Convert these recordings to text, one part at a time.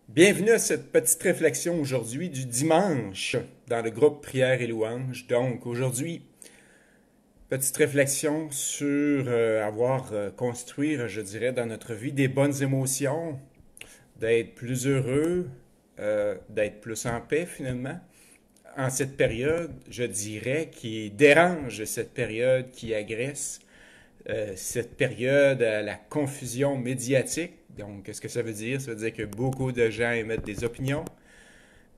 Bienvenue à cette petite réflexion aujourd'hui du dimanche dans le groupe Prière et Louange. Donc aujourd'hui, petite réflexion sur construire, je dirais, dans notre vie des bonnes émotions, d'être plus heureux, d'être plus en paix finalement. En cette période, je dirais, qui dérange, cette période qui agresse, cette période à la confusion médiatique. Donc, qu'est-ce que ça veut dire? Ça veut dire que beaucoup de gens émettent des opinions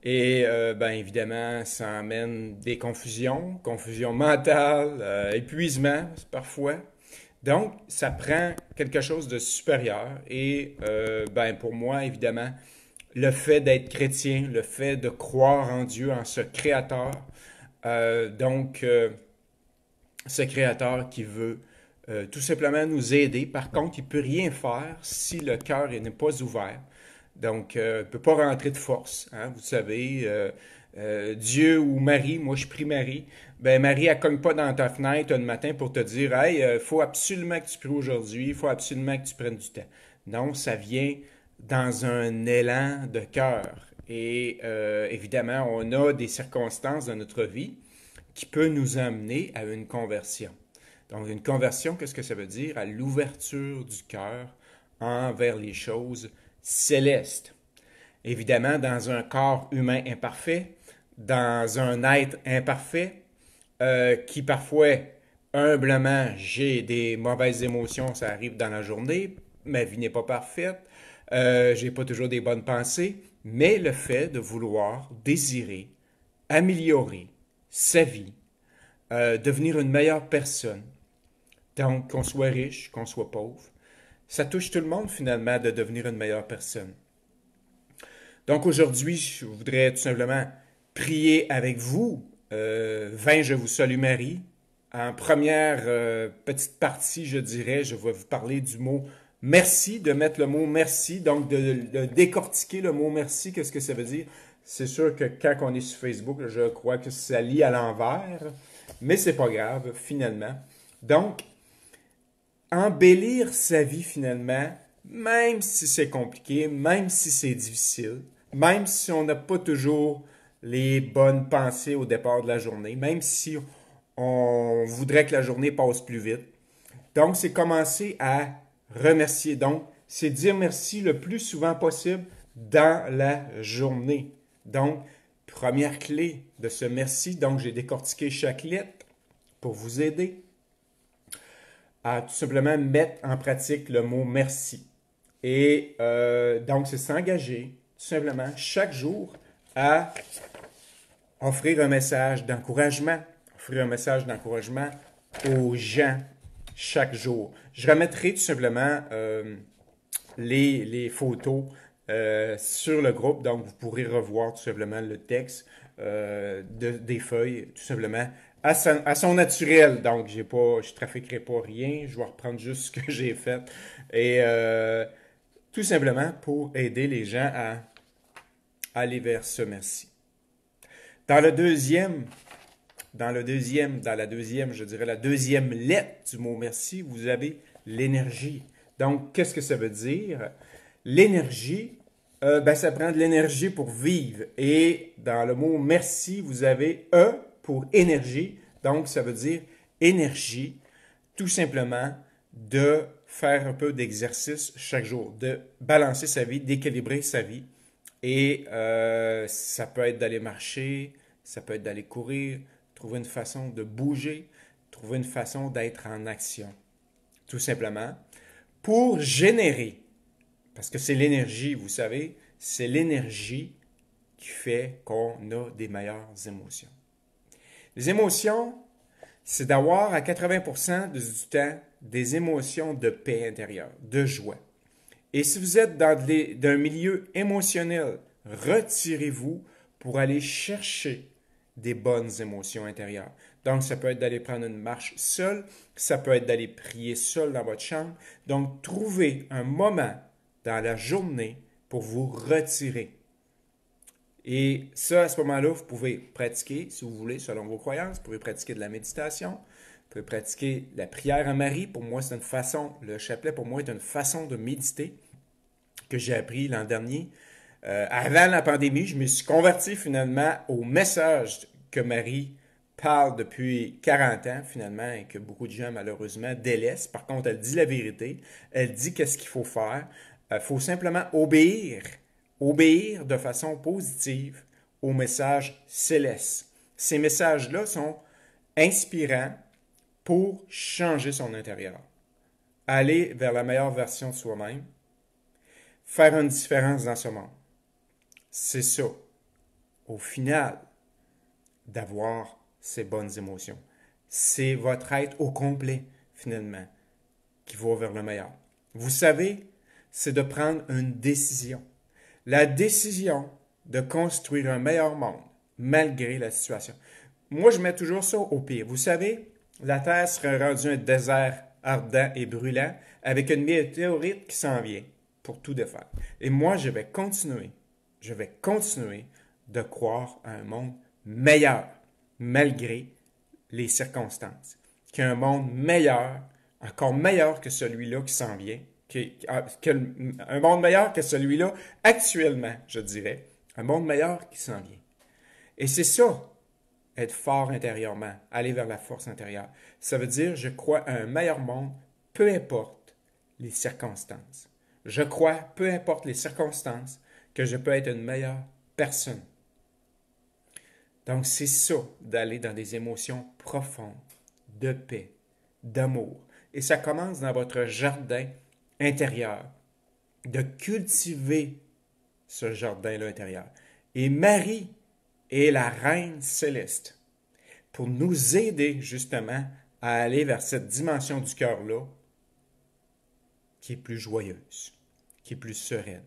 et, ben évidemment, ça amène des confusions, confusion mentale, épuisement parfois. Donc, ça prend quelque chose de supérieur et, ben pour moi, évidemment, le fait d'être chrétien, le fait de croire en Dieu, en ce créateur, donc ce créateur qui veut tout simplement nous aider. Par contre, il ne peut rien faire si le cœur n'est pas ouvert. Donc, il ne peut pas rentrer de force. Hein, vous savez, Dieu ou Marie, moi je prie Marie, ben Marie, elle cogne pas dans ta fenêtre un matin pour te dire, hey, il faut absolument que tu pries aujourd'hui, il faut absolument que tu prennes du temps. Non, ça vient dans un élan de cœur. Et évidemment, on a des circonstances dans notre vie qui peut nous amener à une conversion. Donc, une conversion, qu'est-ce que ça veut dire? À l'ouverture du cœur envers les choses célestes. Évidemment, dans un corps humain imparfait, dans un être imparfait, qui parfois, humblement, j'ai des mauvaises émotions, ça arrive dans la journée, ma vie n'est pas parfaite, j'ai pas toujours des bonnes pensées, mais le fait de vouloir désirer améliorer sa vie, devenir une meilleure personne, donc qu'on soit riche, qu'on soit pauvre, ça touche tout le monde finalement de devenir une meilleure personne. Donc aujourd'hui, je voudrais tout simplement prier avec vous. Vingt, je vous salue Marie. En première petite partie, je dirais, je vais vous parler du mot merci, de mettre le mot merci, donc de décortiquer le mot merci, qu'est-ce que ça veut dire. C'est sûr que quand on est sur Facebook, je crois que ça lit à l'envers, mais c'est pas grave finalement. Donc, embellir sa vie finalement, même si c'est compliqué, même si c'est difficile, même si on n'a pas toujours les bonnes pensées au départ de la journée, même si on voudrait que la journée passe plus vite. Donc, c'est commencer à remercier. Donc, c'est dire merci le plus souvent possible dans la journée. Donc, première clé de ce merci. Donc, j'ai décortiqué chaque lettre pour vous aider à tout simplement mettre en pratique le mot merci. Et donc, c'est s'engager tout simplement chaque jour à offrir un message d'encouragement, aux gens chaque jour. Je remettrai tout simplement les photos sur le groupe, donc vous pourrez revoir tout simplement le texte des feuilles, tout simplement à son naturel. Donc, je ne trafiquerai pas rien, je vais reprendre juste ce que j'ai fait. Et tout simplement pour aider les gens à aller vers ce merci. Dans le deuxième, dans la deuxième, je dirais la deuxième lettre du mot merci, vous avez l'énergie. Donc, qu'est-ce que ça veut dire? L'énergie, ben, ça prend de l'énergie pour vivre. Et dans le mot merci, vous avez E pour énergie. Donc, ça veut dire énergie, tout simplement de faire un peu d'exercice chaque jour, de balancer sa vie, d'équilibrer sa vie. Et ça peut être d'aller marcher, ça peut être d'aller courir, trouver une façon de bouger, trouver une façon d'être en action. Tout simplement pour générer, parce que c'est l'énergie, vous savez, c'est l'énergie qui fait qu'on a des meilleures émotions. Les émotions, c'est d'avoir à 80% du temps des émotions de paix intérieure, de joie. Et si vous êtes dans un milieu émotionnel, retirez-vous pour aller chercher des bonnes émotions intérieures. Donc, ça peut être d'aller prendre une marche seul, ça peut être d'aller prier seul dans votre chambre. Donc, trouvez un moment dans la journée pour vous retirer. Et ça, à ce moment-là, vous pouvez pratiquer, si vous voulez, selon vos croyances, vous pouvez pratiquer de la méditation, vous pouvez pratiquer la prière à Marie. Pour moi, c'est une façon, le chapelet pour moi est une façon de méditer que j'ai appris l'an dernier. Avant la pandémie, je me suis converti finalement au message que Marie parle depuis 40 ans finalement et que beaucoup de gens malheureusement délaissent. Par contre, elle dit la vérité, elle dit qu'est-ce qu'il faut faire. Il faut simplement obéir de façon positive au message céleste. Ces messages-là sont inspirants pour changer son intérieur, aller vers la meilleure version de soi-même, faire une différence dans ce monde. C'est ça, au final, d'avoir ces bonnes émotions. C'est votre être au complet, finalement, qui va vers le meilleur. Vous savez, c'est de prendre une décision. La décision de construire un meilleur monde, malgré la situation. Moi, je mets toujours ça au pire. Vous savez, la Terre serait rendue un désert ardent et brûlant avec une météorite qui s'en vient pour tout défaire. Et moi, je vais continuer de croire à un monde meilleur, malgré les circonstances. Qu'il y a un monde meilleur, encore meilleur que celui-là qui s'en vient, un monde meilleur que celui-là actuellement, je dirais. Un monde meilleur qui s'en vient. Et c'est ça, être fort intérieurement, aller vers la force intérieure. Ça veut dire, je crois à un meilleur monde, peu importe les circonstances. Je crois, peu importe les circonstances, que je peux être une meilleure personne. Donc, c'est ça, d'aller dans des émotions profondes, de paix, d'amour. Et ça commence dans votre jardin intérieur, de cultiver ce jardin-là intérieur. Et Marie est la reine céleste pour nous aider justement à aller vers cette dimension du cœur-là qui est plus joyeuse, qui est plus sereine.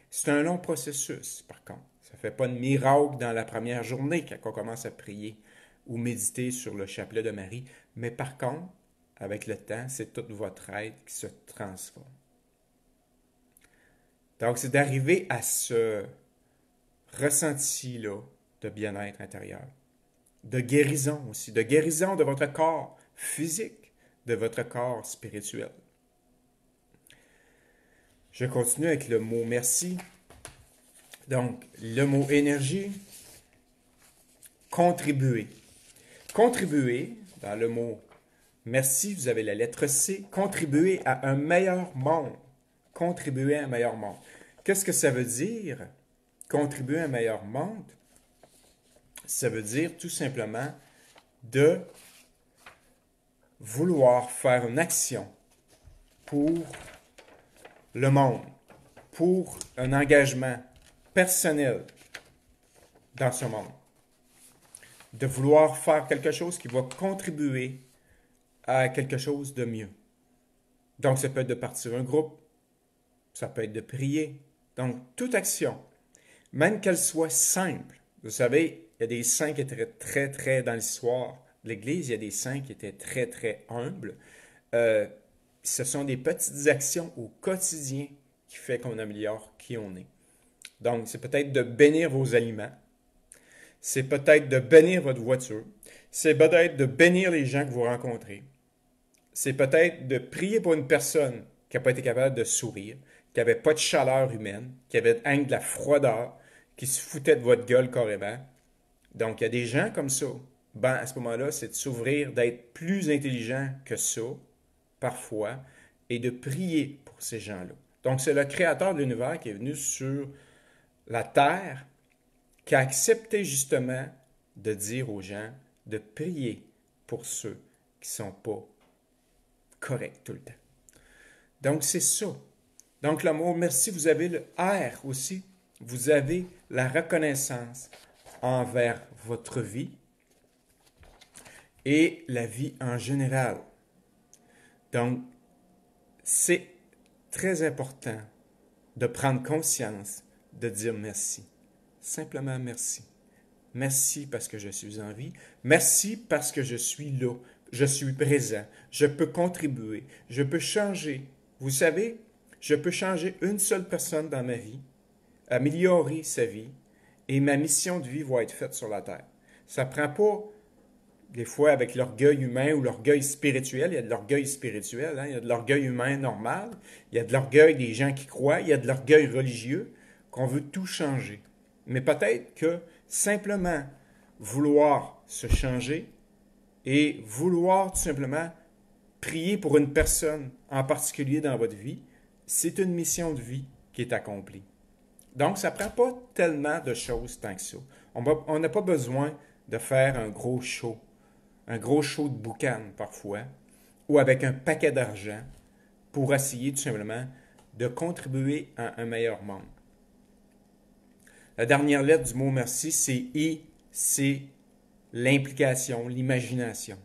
C'est un long processus, par contre. Ça ne fait pas de miracle dans la première journée quand on commence à prier ou méditer sur le chapelet de Marie. Mais par contre, avec le temps, c'est toute votre être qui se transforme. Donc, c'est d'arriver à ce ressenti-là de bien-être intérieur, de guérison aussi, de guérison de votre corps physique, de votre corps spirituel. Je continue avec le mot merci. Donc, le mot énergie, contribuer. Contribuer, dans le mot merci, vous avez la lettre C, contribuer à un meilleur monde. Contribuer à un meilleur monde. Qu'est-ce que ça veut dire, contribuer à un meilleur monde? Ça veut dire tout simplement de vouloir faire une action pour le monde, pour un engagement personnel dans ce monde. De vouloir faire quelque chose qui va contribuer à quelque chose de mieux. Donc, ça peut être de partir un groupe, ça peut être de prier. Donc, toute action, même qu'elle soit simple. Vous savez, il y a des saints qui étaient très, très, dans l'histoire de l'Église, il y a des saints qui étaient très, très humbles. Ce sont des petites actions au quotidien qui font qu'on améliore qui on est. Donc, c'est peut-être de bénir vos aliments. C'est peut-être de bénir votre voiture. C'est peut-être de bénir les gens que vous rencontrez. C'est peut-être de prier pour une personne qui n'a pas été capable de sourire, qui n'avait pas de chaleur humaine, qui avait de la froideur, qui se foutait de votre gueule carrément. Donc, il y a des gens comme ça. Ben, à ce moment-là, c'est de s'ouvrir, d'être plus intelligent que ça, parfois, et de prier pour ces gens-là. Donc, c'est le Créateur de l'univers qui est venu sur la terre, qui a accepté justement de dire aux gens de prier pour ceux qui ne sont pas corrects tout le temps. Donc, c'est ça. Donc, le mot merci, vous avez le R aussi. Vous avez la reconnaissance envers votre vie et la vie en général. Donc, c'est très important de prendre conscience, de dire merci. Simplement merci. Merci parce que je suis en vie. Merci parce que je suis là. Je suis présent. Je peux contribuer. Je peux changer. Vous savez, je peux changer une seule personne dans ma vie, améliorer sa vie, et ma mission de vie va être faite sur la terre. Ça ne prend pas, des fois, avec l'orgueil humain ou l'orgueil spirituel. Il y a de l'orgueil spirituel, il y a de l'orgueil humain normal. Il y a de l'orgueil des gens qui croient. Il y a de l'orgueil religieux. qu'on veut tout changer. Mais peut-être que simplement vouloir se changer et vouloir tout simplement prier pour une personne en particulier dans votre vie, c'est une mission de vie qui est accomplie. Donc, ça ne prend pas tellement de choses tant que ça. On n'a pas besoin de faire un gros show de boucan parfois, ou avec un paquet d'argent pour essayer tout simplement de contribuer à un meilleur monde. La dernière lettre du mot merci, c'est I, c'est l'implication, l'imagination.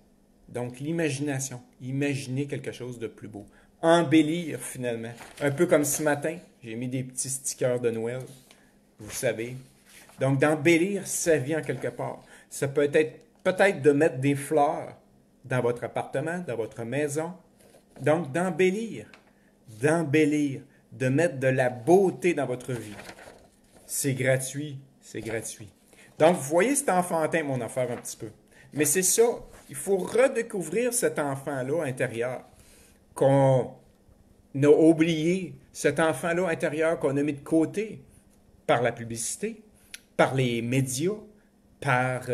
Donc, l'imagination, imaginer quelque chose de plus beau. Embellir, finalement. Un peu comme ce matin, j'ai mis des petits stickers de Noël, vous savez. Donc, d'embellir sa vie en quelque part. Ça peut être peut-être de mettre des fleurs dans votre appartement, dans votre maison. Donc, d'embellir, de mettre de la beauté dans votre vie. C'est gratuit, c'est gratuit. Donc, vous voyez, c'est enfantin, mon affaire, un petit peu. Mais c'est ça, il faut redécouvrir cet enfant-là intérieur qu'on a oublié, cet enfant-là intérieur qu'on a mis de côté par la publicité, par les médias, par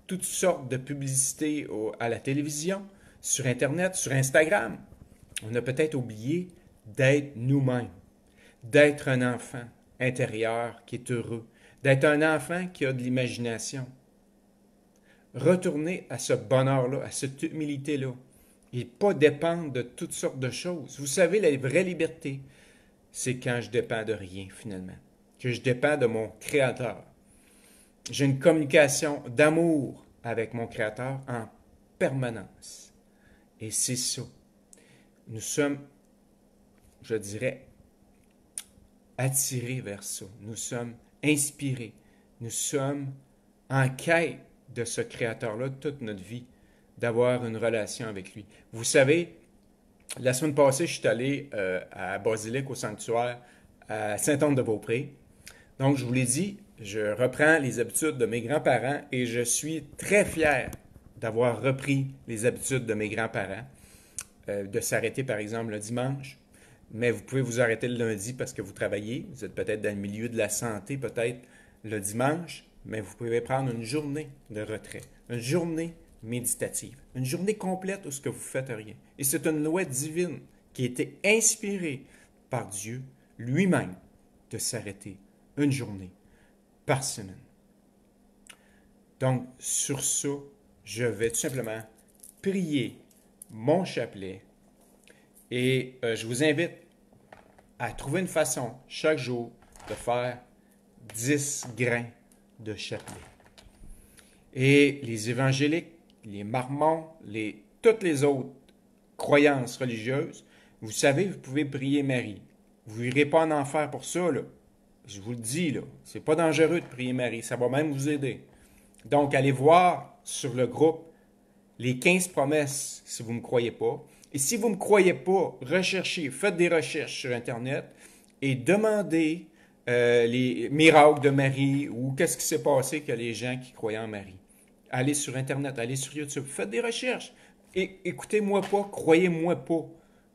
toutes sortes de publicités à la télévision, sur Internet, sur Instagram. On a peut-être oublié d'être nous-mêmes, d'être un enfant intérieur qui est heureux, d'être un enfant qui a de l'imagination. Retourner à ce bonheur-là, à cette humilité-là, et pas dépendre de toutes sortes de choses. Vous savez, la vraie liberté, c'est quand je dépends de rien, finalement, que je dépends de mon Créateur. J'ai une communication d'amour avec mon Créateur en permanence. Et c'est ça. Nous sommes, je dirais, attirés vers ça. Nous sommes inspirés. Nous sommes en quête de ce Créateur-là toute notre vie, d'avoir une relation avec lui. Vous savez, la semaine passée, je suis allé à Basilique, au sanctuaire, à Saint-Anne-de-Beaupré. Donc, je vous l'ai dit, je reprends les habitudes de mes grands-parents et je suis très fier d'avoir repris les habitudes de mes grands-parents, de s'arrêter, par exemple, le dimanche. Mais vous pouvez vous arrêter le lundi parce que vous travaillez. Vous êtes peut-être dans le milieu de la santé, peut-être le dimanche, mais vous pouvez prendre une journée de retrait, une journée méditative, une journée complète où ce que vous faites rien. Et c'est une loi divine qui a été inspirée par Dieu lui-même de s'arrêter une journée par semaine. Donc, sur ça, je vais tout simplement prier mon chapelet et je vous invite à trouver une façon chaque jour de faire 10 grains de chapelet. Et les évangéliques, les mormons, toutes les autres croyances religieuses, vous savez, vous pouvez prier Marie. Vous n'irez pas en enfer pour ça, là. Je vous le dis, là. C'est pas dangereux de prier Marie. Ça va même vous aider. Donc, allez voir sur le groupe les 15 promesses si vous ne me croyez pas. Et si vous ne me croyez pas, recherchez, faites des recherches sur Internet et demandez les miracles de Marie ou qu'est-ce qui s'est passé que les gens qui croyaient en Marie. Allez sur Internet, allez sur YouTube, faites des recherches. Et écoutez-moi pas, croyez-moi pas.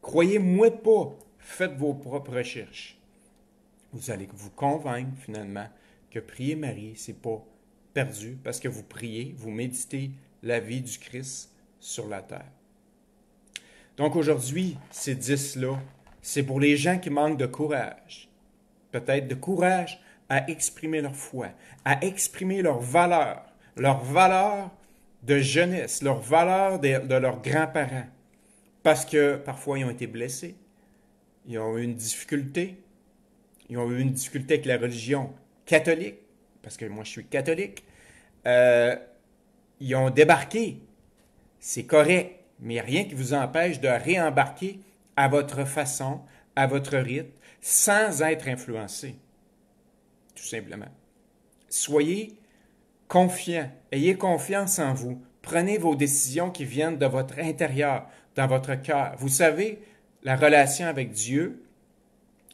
Croyez-moi pas. Faites vos propres recherches. Vous allez vous convaincre finalement que prier Marie, c'est pas perdu parce que vous priez, vous méditez la vie du Christ sur la terre. Donc aujourd'hui, ces 10-là, c'est pour les gens qui manquent de courage. Peut-être de courage à exprimer leur foi, à exprimer leur valeur de jeunesse, leur valeur de leurs grands-parents. Parce que parfois, ils ont été blessés, ils ont eu une difficulté, ils ont eu une difficulté avec la religion catholique, parce que moi, je suis catholique. Ils ont débarqué, c'est correct, mais il n'y a rien qui vous empêche de réembarquer à votre façon, à votre rythme, sans être influencé. Tout simplement. Soyez confiants, ayez confiance en vous. Prenez vos décisions qui viennent de votre intérieur, dans votre cœur. Vous savez, la relation avec Dieu,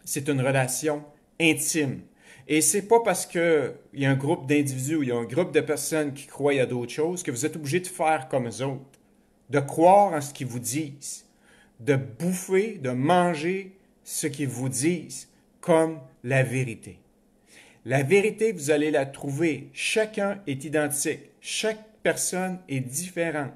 c'est une relation intime. Et c'est pas parce qu'il y a un groupe d'individus ou il y a un groupe de personnes qui croient à d'autres choses que vous êtes obligé de faire comme eux autres, de croire en ce qu'ils vous disent, de bouffer, de manger ce qu'ils vous disent comme la vérité. La vérité, vous allez la trouver. Chacun est identique. Chaque personne est différente.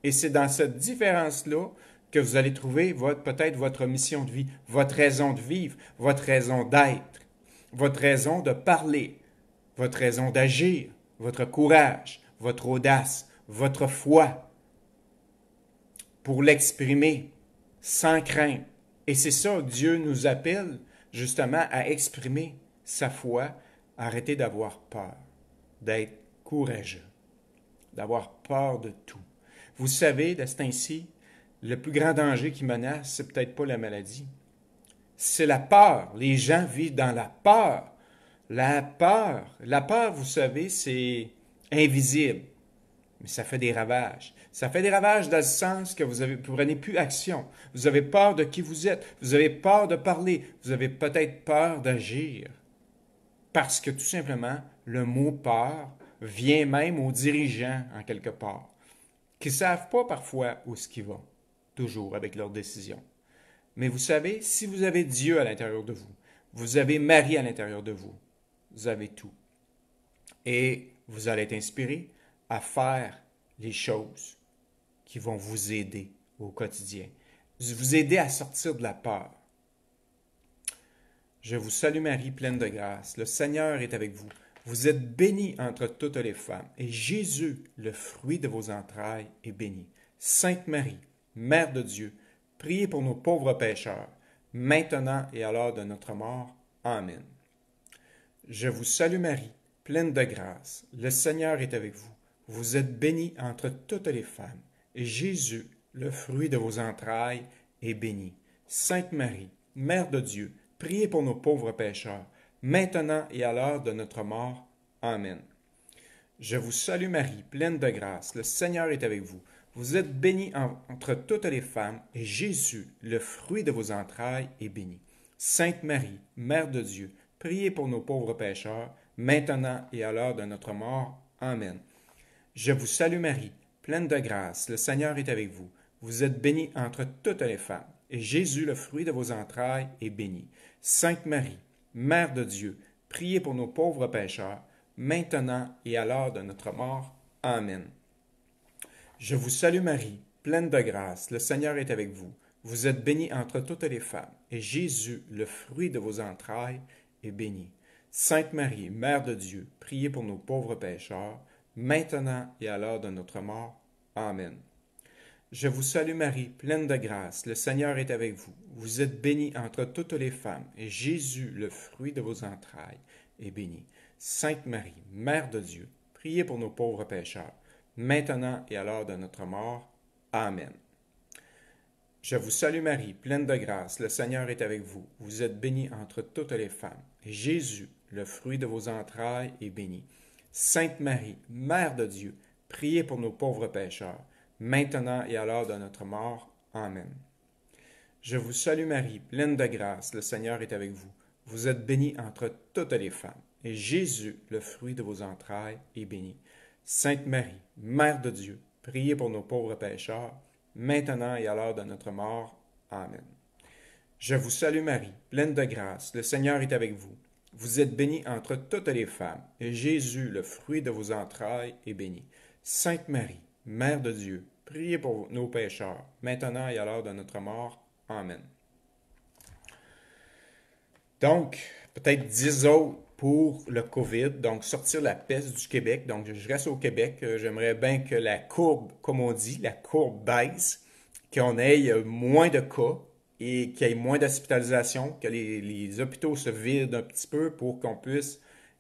Et c'est dans cette différence-là que vous allez trouver peut-être votre mission de vie, votre raison de vivre, votre raison d'être, votre raison de parler, votre raison d'agir, votre courage, votre audace, votre foi pour l'exprimer sans crainte. Et c'est ça que Dieu nous appelle justement à exprimer sa foi, arrêter d'avoir peur, d'être courageux, d'avoir peur de tout. Vous savez, de ce temps-ci, le plus grand danger qui menace, c'est peut-être pas la maladie. C'est la peur. Les gens vivent dans la peur. La peur, vous savez, c'est invisible, mais ça fait des ravages. Ça fait des ravages dans le sens que vous prenez plus action. Vous avez peur de qui vous êtes. Vous avez peur de parler. Vous avez peut-être peur d'agir. Parce que tout simplement, le mot peur vient même aux dirigeants, en quelque part, qui ne savent pas parfois où ce qu'ils vont, toujours avec leurs décisions. Mais vous savez, si vous avez Dieu à l'intérieur de vous, vous avez Marie à l'intérieur de vous, vous avez tout. Et vous allez être inspiré à faire les choses qui vont vous aider au quotidien, vous aider à sortir de la peur. Je vous salue Marie, pleine de grâce. Le Seigneur est avec vous. Vous êtes bénie entre toutes les femmes, et Jésus, le fruit de vos entrailles, est béni. Sainte Marie, Mère de Dieu, priez pour nos pauvres pécheurs, maintenant et à l'heure de notre mort. Amen. Je vous salue Marie, pleine de grâce. Le Seigneur est avec vous. Vous êtes bénie entre toutes les femmes, et Jésus, le fruit de vos entrailles, est béni. Sainte Marie, Mère de Dieu, priez pour nos pauvres pécheurs, maintenant et à l'heure de notre mort. Amen. Je vous salue Marie, pleine de grâce. Le Seigneur est avec vous. Vous êtes bénie entre toutes les femmes, et Jésus, le fruit de vos entrailles, est béni. Sainte Marie, Mère de Dieu, priez pour nos pauvres pécheurs, maintenant et à l'heure de notre mort. Amen. Je vous salue Marie, pleine de grâce. Le Seigneur est avec vous. Vous êtes bénie entre toutes les femmes, et Jésus, le fruit de vos entrailles, est béni. Sainte Marie, Mère de Dieu, priez pour nos pauvres pécheurs, maintenant et à l'heure de notre mort. Amen. Je vous salue Marie, pleine de grâce, le Seigneur est avec vous. Vous êtes bénie entre toutes les femmes, et Jésus, le fruit de vos entrailles, est béni. Sainte Marie, Mère de Dieu, priez pour nos pauvres pécheurs, maintenant et à l'heure de notre mort. Amen. Je vous salue Marie, pleine de grâce, le Seigneur est avec vous. Vous êtes bénie entre toutes les femmes, et Jésus, le fruit de vos entrailles, est béni. Sainte Marie, Mère de Dieu, priez pour nos pauvres pécheurs, maintenant et à l'heure de notre mort. Amen. Je vous salue Marie, pleine de grâce, le Seigneur est avec vous. Vous êtes bénie entre toutes les femmes, et Jésus, le fruit de vos entrailles, est béni. Sainte Marie, Mère de Dieu, priez pour nos pauvres pécheurs, maintenant et à l'heure de notre mort. Amen. Je vous salue Marie, pleine de grâce, le Seigneur est avec vous. Vous êtes bénie entre toutes les femmes, et Jésus, le fruit de vos entrailles, est béni. Sainte Marie, Mère de Dieu, priez pour nos pauvres pécheurs, maintenant et à l'heure de notre mort. Amen. Je vous salue Marie, pleine de grâce, le Seigneur est avec vous. Vous êtes bénie entre toutes les femmes, et Jésus, le fruit de vos entrailles, est béni. Sainte Marie, Mère de Dieu, priez pour nos pécheurs, maintenant et à l'heure de notre mort. Amen. Donc, peut-être 10 autres pour le COVID, donc sortir la peste du Québec. Donc, je reste au Québec. J'aimerais bien que la courbe, comme on dit, la courbe baisse, qu'on ait moins de cas et qu'il y ait moins d'hospitalisation, que les hôpitaux se vident un petit peu pour qu'on puisse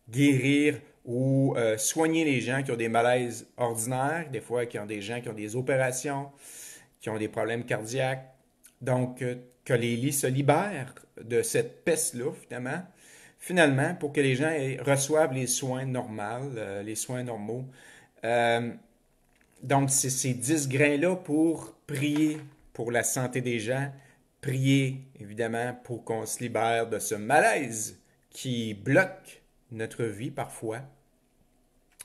guérir ou soigner les gens qui ont des malaises ordinaires, des fois qui ont des gens qui ont des opérations, qui ont des problèmes cardiaques. Donc, que les lits se libèrent de cette peste-là, finalement, pour que les gens reçoivent les soins normaux, les soins normaux. Donc, c'est ces 10 grains-là pour prier pour la santé des gens, prier, évidemment, pour qu'on se libère de ce malaise qui bloque notre vie parfois.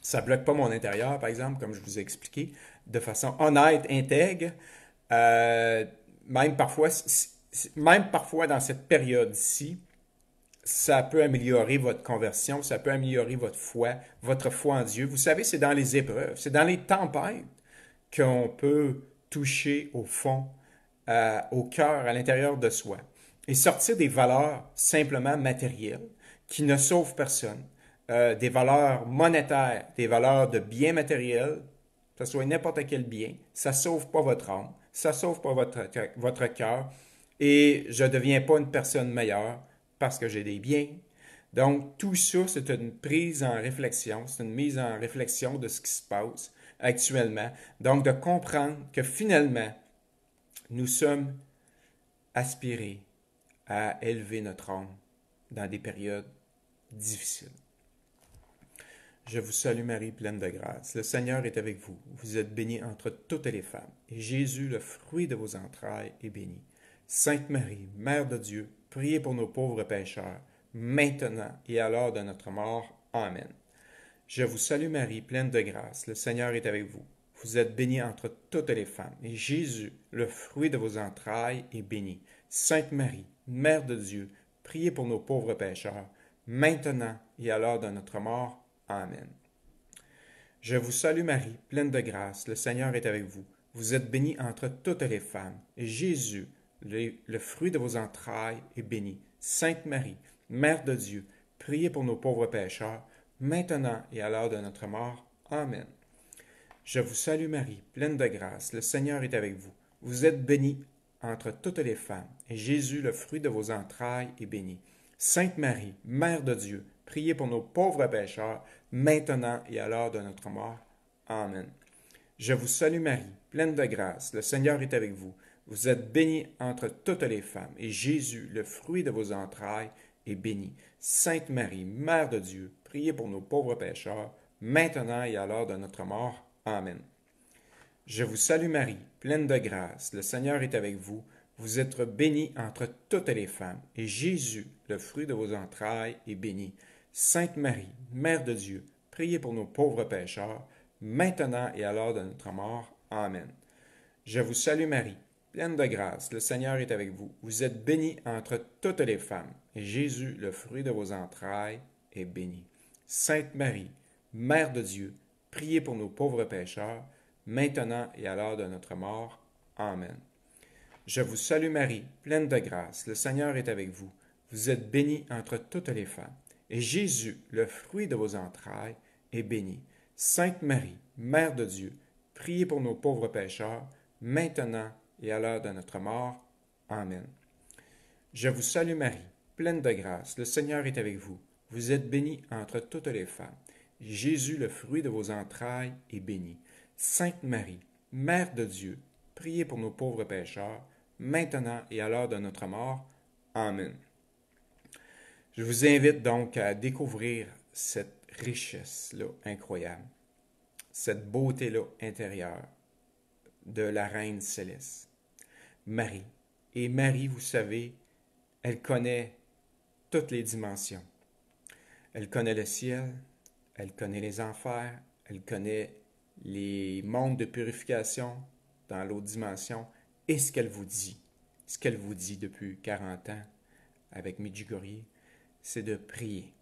Ça ne bloque pas mon intérieur, par exemple, comme je vous ai expliqué, de façon honnête, intègre. Même parfois dans cette période-ci, ça peut améliorer votre conversion, ça peut améliorer votre foi en Dieu. Vous savez, c'est dans les épreuves, c'est dans les tempêtes qu'on peut toucher au fond, au cœur, à l'intérieur de soi, et sortir des valeurs simplement matérielles qui ne sauvent personne, des valeurs monétaires, des valeurs de biens matériels, que ce soit n'importe quel bien, ça ne sauve pas votre âme, ça ne sauve pas votre cœur, et je ne deviens pas une personne meilleure parce que j'ai des biens. Donc, tout ça, c'est une prise en réflexion, c'est une mise en réflexion de ce qui se passe actuellement. Donc, de comprendre que finalement, nous sommes aspirés à élever notre âme dans des périodes difficiles. Je vous salue Marie, pleine de grâce. Le Seigneur est avec vous. Vous êtes bénie entre toutes les femmes. Et Jésus, le fruit de vos entrailles, est béni. Sainte Marie, Mère de Dieu, priez pour nos pauvres pécheurs, maintenant et à l'heure de notre mort. Amen. Je vous salue Marie, pleine de grâce. Le Seigneur est avec vous. Vous êtes bénie entre toutes les femmes. Et Jésus, le fruit de vos entrailles, est béni. Sainte Marie, Mère de Dieu, priez pour nos pauvres pécheurs, maintenant et à l'heure de notre mort. Amen. Je vous salue Marie, pleine de grâce, le Seigneur est avec vous. Vous êtes bénie entre toutes les femmes, et Jésus, le fruit de vos entrailles, est béni. Sainte Marie, Mère de Dieu, priez pour nos pauvres pécheurs, maintenant et à l'heure de notre mort. Amen. Je vous salue Marie, pleine de grâce, le Seigneur est avec vous. Vous êtes bénie entre toutes les femmes, et Jésus, le fruit de vos entrailles, est béni. Sainte Marie, Mère de Dieu, priez pour nos pauvres pécheurs, maintenant et à l'heure de notre mort. Amen. Je vous salue Marie, pleine de grâce, le Seigneur est avec vous. Vous êtes bénie entre toutes les femmes, et Jésus, le fruit de vos entrailles, est béni. Sainte Marie, Mère de Dieu, priez pour nos pauvres pécheurs, maintenant et à l'heure de notre mort. Amen. Je vous salue Marie, pleine de grâce, le Seigneur est avec vous. Vous êtes bénie entre toutes les femmes, et Jésus, le fruit de vos entrailles, est béni. Sainte Marie, Mère de Dieu, priez pour nos pauvres pécheurs, maintenant et à l'heure de notre mort. Amen. Je vous salue Marie, pleine de grâce, le Seigneur est avec vous. Vous êtes bénie entre toutes les femmes, et Jésus, le fruit de vos entrailles, est béni. Sainte Marie, Mère de Dieu, priez pour nos pauvres pécheurs, maintenant et à l'heure de notre mort. Amen. Je vous salue Marie, pleine de grâce, le Seigneur est avec vous. Vous êtes bénie entre toutes les femmes, et Jésus, le fruit de vos entrailles, est béni. Sainte Marie, Mère de Dieu, priez pour nos pauvres pécheurs, maintenant et à l'heure de notre mort. Amen. Je vous salue Marie, pleine de grâce, le Seigneur est avec vous. Vous êtes bénie entre toutes les femmes. Jésus, le fruit de vos entrailles, est béni. Sainte Marie, Mère de Dieu, priez pour nos pauvres pécheurs, maintenant et à l'heure de notre mort. Amen. Je vous invite donc à découvrir cette richesse-là incroyable, cette beauté-là intérieure de la Reine Céleste, Marie. Et Marie, vous savez, elle connaît toutes les dimensions. Elle connaît le ciel, elle connaît les enfers, elle connaît les mondes de purification dans l'autre dimension. Et ce qu'elle vous dit depuis 40 ans avec Medjugorje, c'est de prier.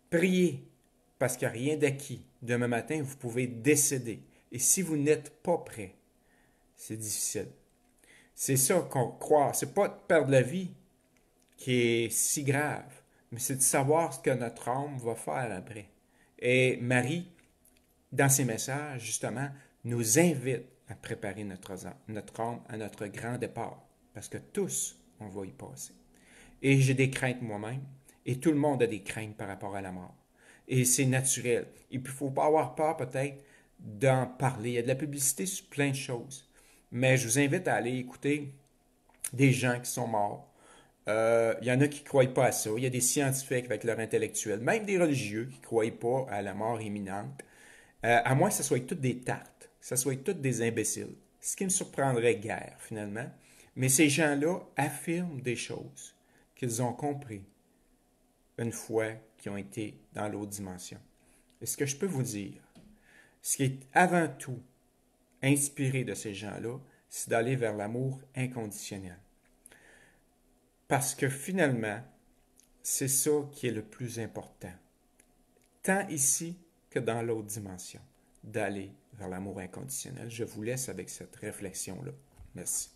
Priez, parce qu'il n'y a rien d'acquis. Demain matin, vous pouvez décéder. Et si vous n'êtes pas prêt, c'est difficile. C'est ça qu'on croit. C'est pas de perdre la vie qui est si grave, mais c'est de savoir ce que notre âme va faire après. Et Marie, dans ses messages, justement, nous invite à préparer notre âme à notre grand départ. Parce que tous, on va y passer. Et j'ai des craintes moi-même. Et tout le monde a des craintes par rapport à la mort. Et c'est naturel. Et puis, il ne faut pas avoir peur peut-être d'en parler. Il y a de la publicité sur plein de choses. Mais je vous invite à aller écouter des gens qui sont morts. Il y en a qui ne croient pas à ça. Il y a des scientifiques avec leur intellectuel, même des religieux qui ne croient pas à la mort imminente. À moins que ce soit toutes des tartes, que ce soit toutes des imbéciles. Ce qui me surprendrait guère, finalement. Mais ces gens-là affirment des choses qu'ils ont compris une fois qu'ils ont été dans l'autre dimension. Et ce que je peux vous dire, ce qui est avant tout inspiré de ces gens-là, c'est d'aller vers l'amour inconditionnel. Parce que finalement, c'est ça qui est le plus important, tant ici que dans l'autre dimension, d'aller vers l'amour inconditionnel. Je vous laisse avec cette réflexion-là. Merci.